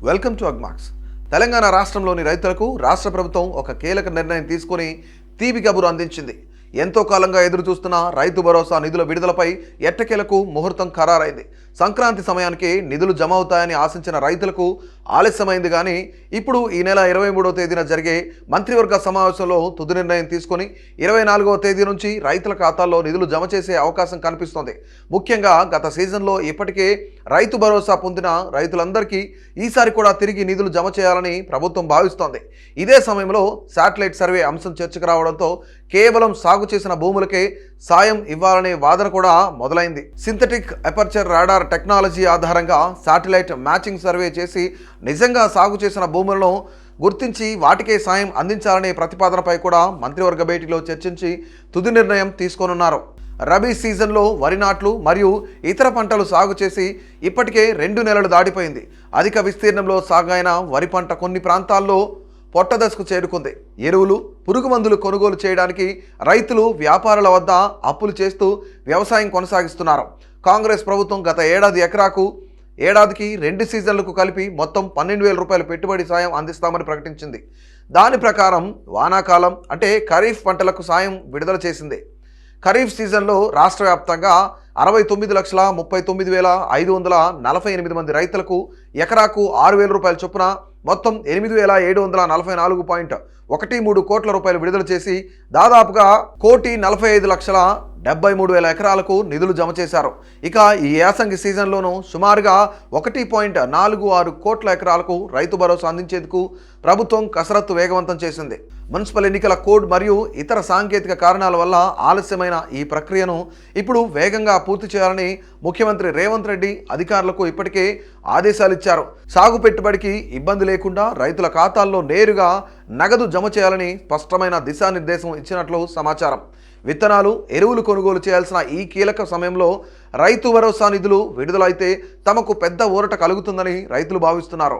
Welcome to Agmax. Telangana రాష్ట్రంలోని రైతులకు రాష్ట్ర ప్రభుత్వం ఒక కీలక నిర్ణయం తీసుకొని తీపి కబురు అందించింది. ఎంతో కాలంగా ఎదురు చూస్తున్న రైతు భరోసా నిధుల విడుదలపై ఎట్టకేలకు ముహూర్తం ఖరారైంది. సంక్రాంతి సమయానికి నిధులు జమ అవుతాయని ఆశించిన రైతులకు ఆలస్యమైంది. కానీ ఇప్పుడు ఈ నెల 23వ తేదీన జరిగే మంత్రివర్గ సమావేశంలో తుది నిర్ణయం తీసుకొని 24వ తేదీ నుంచి రైతుల ఖాతాల్లో నిధులు జమ చేసే అవకాశం కనిపిస్తోంది. ముఖ్యంగా గత సీజన్లో ఇప్పటికే రైతు భరోసా పొందిన రైతులందరికీ ఈసారి కూడా తిరిగి నిధులు జమ చేయాలని ప్రభుత్వం భావిస్తోంది. ఇదే సమయంలో శాటిలైట్ సర్వే అంశం చర్చకు రావడంతో కేవలం సాగు చేసిన భూములకే సాయం ఇవ్వాలనే వాదన కూడా మొదలైంది. సింథటిక్ అపర్చర్ రాడార్ టెక్నాలజీ ఆధారంగా శాటిలైట్ మ్యాచింగ్ సర్వే చేసి నిజంగా సాగు చేసిన భూములను గుర్తించి వాటికే సాయం అందించాలనే ప్రతిపాదనపై కూడా మంత్రివర్గ భేటీలో చర్చించి తుది నిర్ణయం తీసుకోనున్నారు. రబీ సీజన్లో వరి నాట్లు మరియు ఇతర పంటలు సాగు చేసి ఇప్పటికే 2 నెలలు దాటిపోయింది. అధిక విస్తీర్ణంలో సాగైన వరి పంట కొన్ని ప్రాంతాల్లో పొట్టదశకు చేరుకుంది. ఎరువులు, పురుగు మందులు కొనుగోలు చేయడానికి రైతులు వ్యాపారుల వద్ద అప్పులు చేస్తూ వ్యవసాయం కొనసాగిస్తున్నారు. కాంగ్రెస్ ప్రభుత్వం గత ఏడాదికి 2 సీజన్లకు కలిపి మొత్తం 12,000 రూపాయల పెట్టుబడి సాయం అందిస్తామని ప్రకటించింది. దాని ప్రకారం వానాకాలం అంటే ఖరీఫ్ పంటలకు సాయం విడుదల చేసింది. ఖరీఫ్ సీజన్లో రాష్ట్ర వ్యాప్తంగా 69,39,548 మంది రైతులకు ఎకరాకు 6,000 రూపాయల చొప్పున మొత్తం 8,745.13 కోట్ల రూపాయలు విడుదల చేసి దాదాపుగా 1,45,73,000 ఎకరాలకు నిధులు జమ చేశారు. ఇక ఈ యాసంగి సీజన్లోనూ సుమారుగా 1.46 కోట్ల ఎకరాలకు రైతు భరోసా అందించేందుకు ప్రభుత్వం కసరత్తు వేగవంతం చేసింది. మున్సిపల్ ఎన్నికల కోడ్ మరియు ఇతర సాంకేతిక కారణాల వల్ల ఆలస్యమైన ఈ ప్రక్రియను ఇప్పుడు వేగంగా పూర్తి చేయాలని ముఖ్యమంత్రి రేవంత్ రెడ్డి అధికారులకు ఇప్పటికే ఆదేశాలు ఇచ్చారు. సాగు పెట్టుబడికి ఇబ్బంది లేకుండా రైతుల ఖాతాల్లో నేరుగా నగదు జమ చేయాలని స్పష్టమైన దిశానిర్దేశం ఇచ్చినట్లు సమాచారం. విత్తనాలు, ఎరువులు కొనుగోలు చేయాల్సిన ఈ కీలక సమయంలో రైతు భరోసా నిధులు విడుదలైతే తమకు పెద్ద ఊరట కలుగుతుందని రైతులు భావిస్తున్నారు.